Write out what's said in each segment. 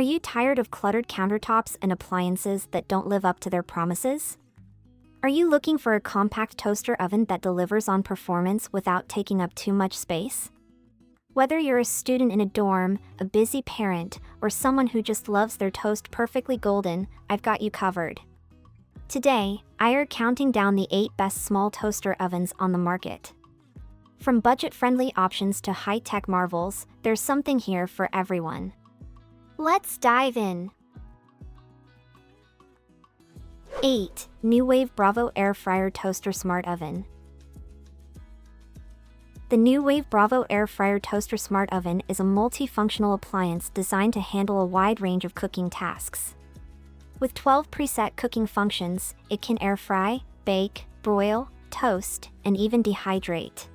Are you tired of cluttered countertops and appliances that don't live up to their promises? Are you looking for a compact toaster oven that delivers on performance without taking up too much space? Whether you're a student in a dorm, a busy parent, or someone who just loves their toast perfectly golden, I've got you covered. Today, I'm counting down the 8 best small toaster ovens on the market. From budget-friendly options to high-tech marvels, there's something here for everyone. Let's dive in. 8. NuWave Bravo Air Fryer Toaster Smart Oven. The NuWave Bravo Air Fryer Toaster Smart Oven is a multifunctional appliance designed to handle a wide range of cooking tasks. With 12 preset cooking functions, it can air fry, bake, broil, toast, and even dehydrate.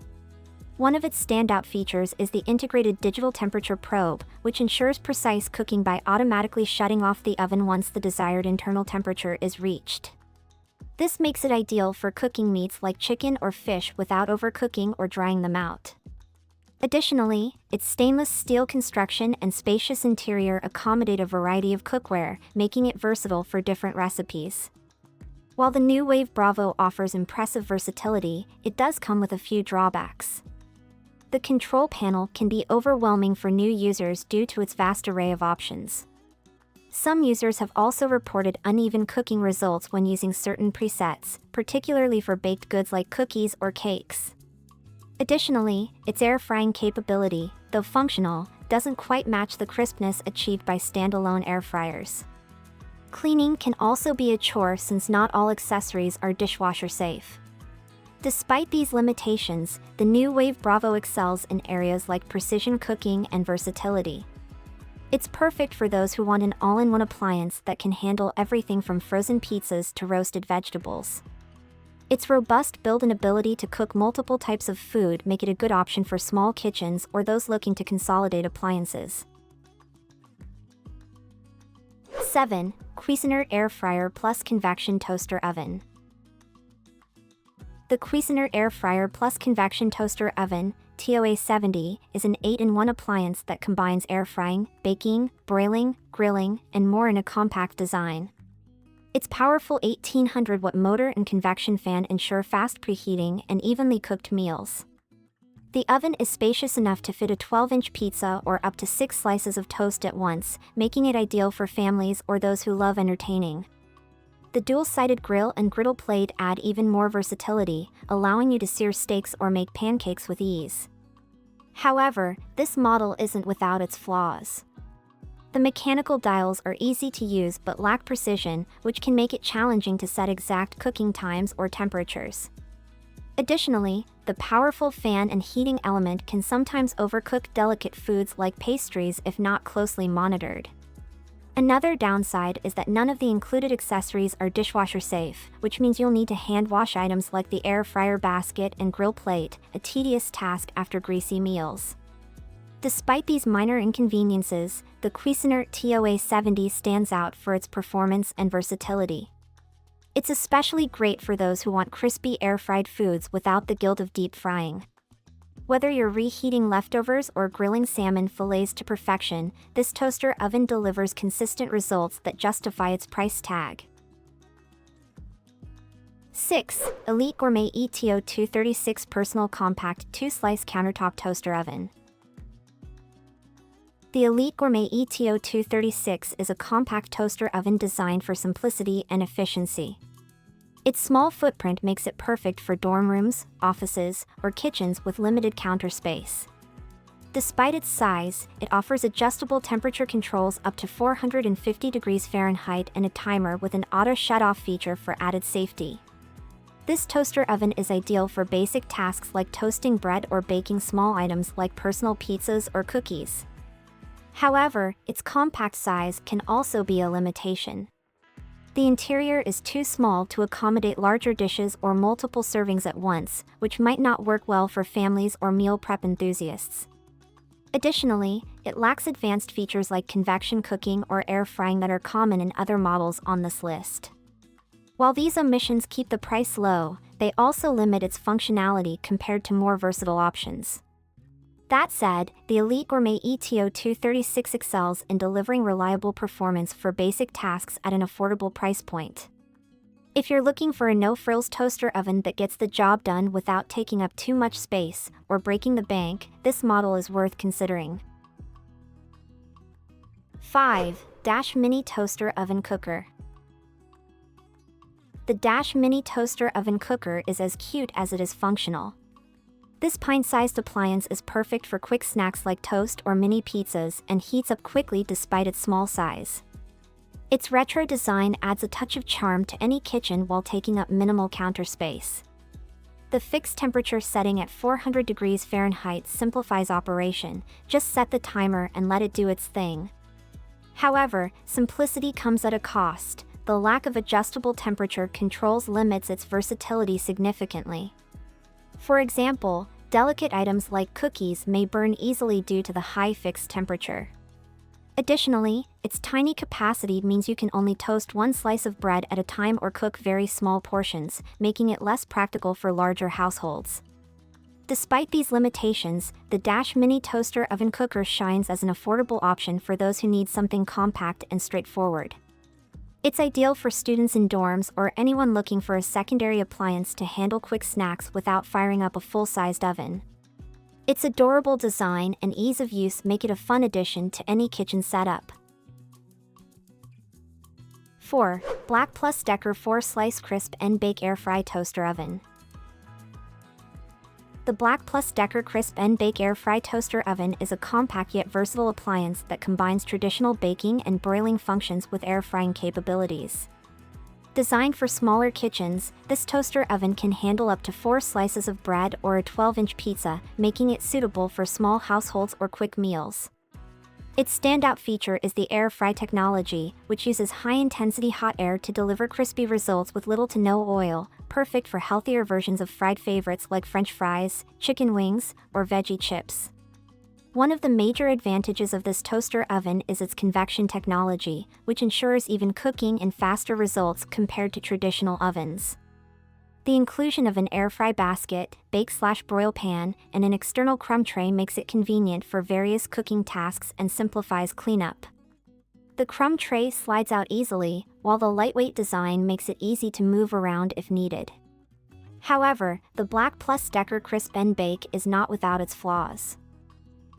One of its standout features is the integrated digital temperature probe, which ensures precise cooking by automatically shutting off the oven once the desired internal temperature is reached. This makes it ideal for cooking meats like chicken or fish without overcooking or drying them out. Additionally, its stainless steel construction and spacious interior accommodate a variety of cookware, making it versatile for different recipes. While the NuWave Bravo offers impressive versatility, it does come with a few drawbacks. The control panel can be overwhelming for new users due to its vast array of options. Some users have also reported uneven cooking results when using certain presets, particularly for baked goods like cookies or cakes. Additionally, its air frying capability, though functional, doesn't quite match the crispness achieved by standalone air fryers. Cleaning can also be a chore since not all accessories are dishwasher safe. Despite these limitations, the NuWave Bravo excels in areas like precision cooking and versatility. It's perfect for those who want an all-in-one appliance that can handle everything from frozen pizzas to roasted vegetables. Its robust build-in ability to cook multiple types of food make it a good option for small kitchens or those looking to consolidate appliances. 7. Cuisinart Air Fryer Plus Convection Toaster Oven. The Cuisinart Air Fryer Plus Convection Toaster Oven, TOA70, is an 8-in-1 appliance that combines air frying, baking, broiling, grilling, and more in a compact design. Its powerful 1800-watt motor and convection fan ensure fast preheating and evenly cooked meals. The oven is spacious enough to fit a 12-inch pizza or up to 6 slices of toast at once, making it ideal for families or those who love entertaining. The dual-sided grill and griddle plate add even more versatility, allowing you to sear steaks or make pancakes with ease. However, this model isn't without its flaws. The mechanical dials are easy to use but lack precision, which can make it challenging to set exact cooking times or temperatures. Additionally, the powerful fan and heating element can sometimes overcook delicate foods like pastries if not closely monitored. Another downside is that none of the included accessories are dishwasher safe, which means you'll need to hand wash items like the air fryer basket and grill plate, a tedious task after greasy meals. Despite these minor inconveniences, the Cuisinart TOA70 stands out for its performance and versatility. It's especially great for those who want crispy air-fried foods without the guilt of deep frying. Whether you're reheating leftovers or grilling salmon fillets to perfection, this toaster oven delivers consistent results that justify its price tag. 6. Elite Gourmet ETO236 Personal Compact 2-Slice Countertop Toaster Oven. The Elite Gourmet ETO236 is a compact toaster oven designed for simplicity and efficiency. Its small footprint makes it perfect for dorm rooms, offices, or kitchens with limited counter space. Despite its size, it offers adjustable temperature controls up to 450 degrees Fahrenheit and a timer with an auto shut-off feature for added safety. This toaster oven is ideal for basic tasks like toasting bread or baking small items like personal pizzas or cookies. However, its compact size can also be a limitation. The interior is too small to accommodate larger dishes or multiple servings at once, which might not work well for families or meal prep enthusiasts. Additionally, it lacks advanced features like convection cooking or air frying that are common in other models on this list. While these omissions keep the price low, they also limit its functionality compared to more versatile options. That said, the Elite Gourmet ETO 236 excels in delivering reliable performance for basic tasks at an affordable price point. If you're looking for a no-frills toaster oven that gets the job done without taking up too much space or breaking the bank, this model is worth considering. 5. Dash Mini Toaster Oven Cooker. The Dash Mini Toaster Oven Cooker is as cute as it is functional. This pint-sized appliance is perfect for quick snacks like toast or mini pizzas and heats up quickly despite its small size. Its retro design adds a touch of charm to any kitchen while taking up minimal counter space. The fixed temperature setting at 400 degrees Fahrenheit simplifies operation. Just set the timer and let it do its thing. However, simplicity comes at a cost. The lack of adjustable temperature controls limits its versatility significantly. For example, delicate items like cookies may burn easily due to the high fixed temperature. Additionally, its tiny capacity means you can only toast one slice of bread at a time or cook very small portions, making it less practical for larger households. Despite these limitations, the Dash Mini Toaster Oven Cooker shines as an affordable option for those who need something compact and straightforward. It's ideal for students in dorms or anyone looking for a secondary appliance to handle quick snacks without firing up a full-sized oven. Its adorable design and ease of use make it a fun addition to any kitchen setup. 4. BLACK+DECKER 4-Slice Crisp and Bake Air Fry Toaster Oven. The BLACK+DECKER Crisp and Bake Air Fry Toaster Oven is a compact yet versatile appliance that combines traditional baking and broiling functions with air frying capabilities. Designed for smaller kitchens, this toaster oven can handle up to 4 slices of bread or a 12-inch pizza, making it suitable for small households or quick meals. Its standout feature is the air fry technology, which uses high-intensity hot air to deliver crispy results with little to no oil, perfect for healthier versions of fried favorites like French fries, chicken wings, or veggie chips. One of the major advantages of this toaster oven is its convection technology, which ensures even cooking and faster results compared to traditional ovens. The inclusion of an air fry basket, bake/broil pan, and an external crumb tray makes it convenient for various cooking tasks and simplifies cleanup. The crumb tray slides out easily, while the lightweight design makes it easy to move around if needed. However, the BLACK+DECKER Crisp and Bake is not without its flaws.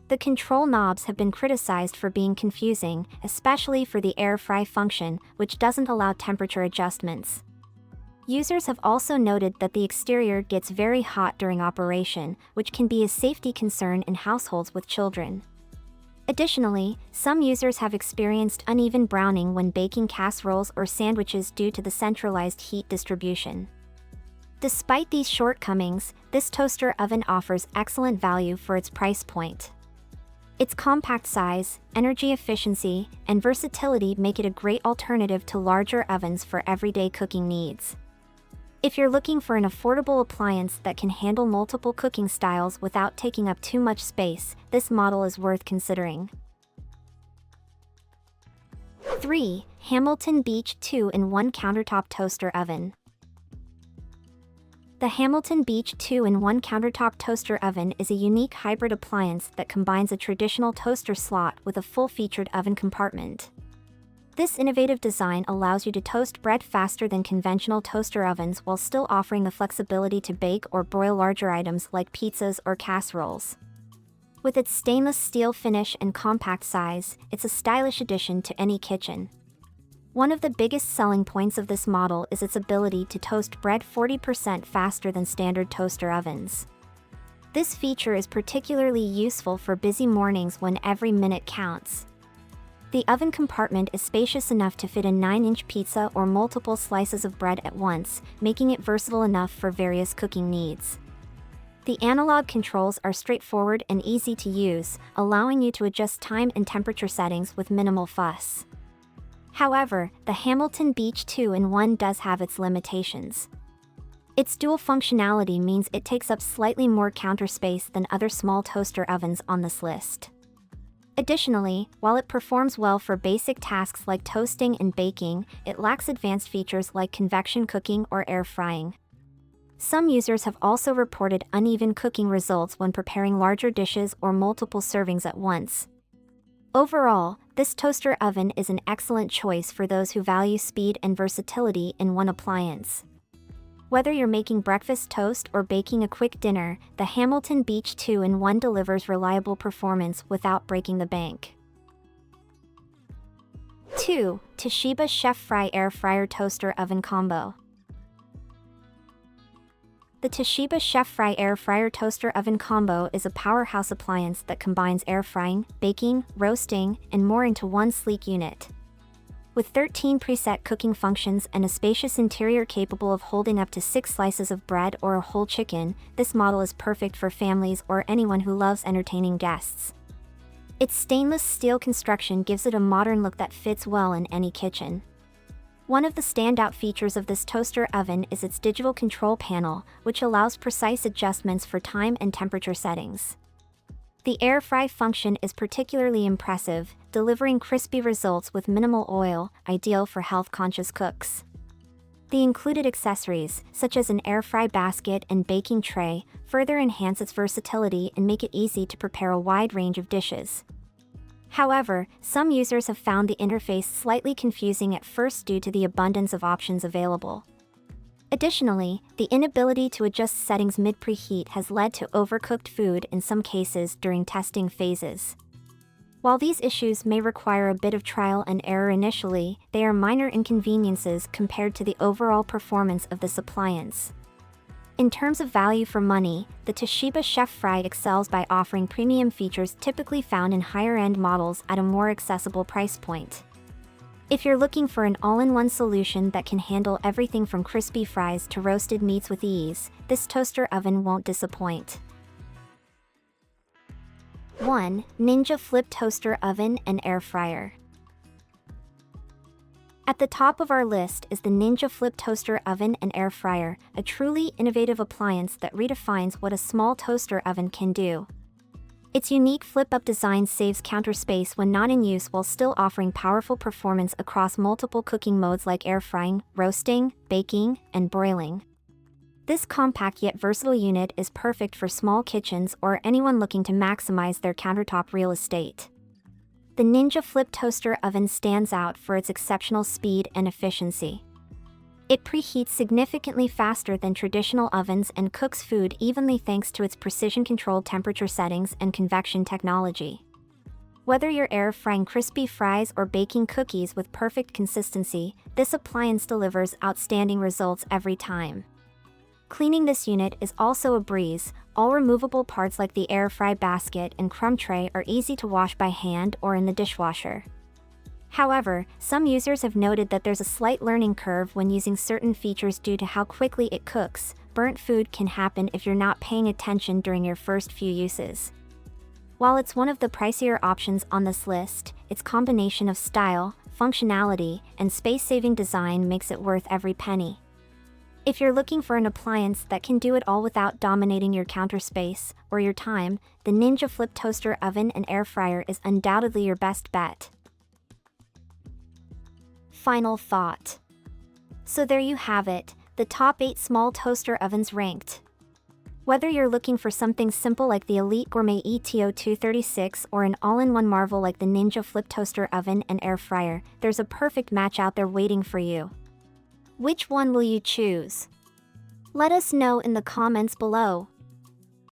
The control knobs have been criticized for being confusing, especially for the air fry function, which doesn't allow temperature adjustments. Users have also noted that the exterior gets very hot during operation, which can be a safety concern in households with children. Additionally, some users have experienced uneven browning when baking casseroles or sandwiches due to the centralized heat distribution. Despite these shortcomings, this toaster oven offers excellent value for its price point. Its compact size, energy efficiency, and versatility make it a great alternative to larger ovens for everyday cooking needs. If you're looking for an affordable appliance that can handle multiple cooking styles without taking up too much space, this model is worth considering. 3. Hamilton Beach 2-in-1 Countertop Toaster Oven. The Hamilton Beach 2-in-1 Countertop Toaster Oven is a unique hybrid appliance that combines a traditional toaster slot with a full-featured oven compartment. This innovative design allows you to toast bread faster than conventional toaster ovens while still offering the flexibility to bake or broil larger items like pizzas or casseroles. With its stainless steel finish and compact size, it's a stylish addition to any kitchen. One of the biggest selling points of this model is its ability to toast bread 40% faster than standard toaster ovens. This feature is particularly useful for busy mornings when every minute counts. The oven compartment is spacious enough to fit a 9-inch pizza or multiple slices of bread at once, making it versatile enough for various cooking needs. The analog controls are straightforward and easy to use, allowing you to adjust time and temperature settings with minimal fuss. However, the Hamilton Beach 2-in-1 does have its limitations. Its dual functionality means it takes up slightly more counter space than other small toaster ovens on this list. Additionally, while it performs well for basic tasks like toasting and baking, it lacks advanced features like convection cooking or air frying. Some users have also reported uneven cooking results when preparing larger dishes or multiple servings at once. Overall, this toaster oven is an excellent choice for those who value speed and versatility in one appliance. Whether you're making breakfast toast or baking a quick dinner, the Hamilton Beach 2-in-1 delivers reliable performance without breaking the bank. 2. TOSHIBA ChefFry Air Fryer Toaster Oven Combo. The TOSHIBA ChefFry Air Fryer Toaster Oven Combo is a powerhouse appliance that combines air frying, baking, roasting, and more into one sleek unit. With 13 preset cooking functions and a spacious interior capable of holding up to 6 slices of bread or a whole chicken, this model is perfect for families or anyone who loves entertaining guests. Its stainless steel construction gives it a modern look that fits well in any kitchen. One of the standout features of this toaster oven is its digital control panel, which allows precise adjustments for time and temperature settings. The air fry function is particularly impressive, delivering crispy results with minimal oil, ideal for health-conscious cooks. The included accessories, such as an air fry basket and baking tray, further enhance its versatility and make it easy to prepare a wide range of dishes. However, some users have found the interface slightly confusing at first due to the abundance of options available. Additionally, the inability to adjust settings mid-preheat has led to overcooked food in some cases during testing phases. While these issues may require a bit of trial and error initially, they are minor inconveniences compared to the overall performance of this appliance. In terms of value for money, the TOSHIBA ChefFry excels by offering premium features typically found in higher-end models at a more accessible price point. If you're looking for an all-in-one solution that can handle everything from crispy fries to roasted meats with ease, this toaster oven won't disappoint. 1. Ninja Flip Toaster Oven and Air Fryer. At the top of our list is the Ninja Flip Toaster Oven and Air Fryer, a truly innovative appliance that redefines what a small toaster oven can do. Its unique flip-up design saves counter space when not in use while still offering powerful performance across multiple cooking modes like air frying, roasting, baking, and broiling. This compact yet versatile unit is perfect for small kitchens or anyone looking to maximize their countertop real estate. The Ninja Flip Toaster Oven stands out for its exceptional speed and efficiency. It preheats significantly faster than traditional ovens and cooks food evenly thanks to its precision-controlled temperature settings and convection technology. Whether you're air frying crispy fries or baking cookies with perfect consistency, this appliance delivers outstanding results every time. Cleaning this unit is also a breeze. All removable parts like the air fry basket and crumb tray are easy to wash by hand or in the dishwasher. However, some users have noted that there's a slight learning curve when using certain features due to how quickly it cooks. Burnt food can happen if you're not paying attention during your first few uses. While it's one of the pricier options on this list, its combination of style, functionality, and space-saving design makes it worth every penny. If you're looking for an appliance that can do it all without dominating your counter space or your time, the Ninja Flip Toaster Oven and Air Fryer is undoubtedly your best bet. Final thought. So there you have it, the top 8 small toaster ovens ranked. Whether you're looking for something simple like the Elite Gourmet ETO236 or an all-in-one marvel like the Ninja Flip Toaster Oven and Air Fryer, there's a perfect match out there waiting for you. Which one will you choose? Let us know in the comments below.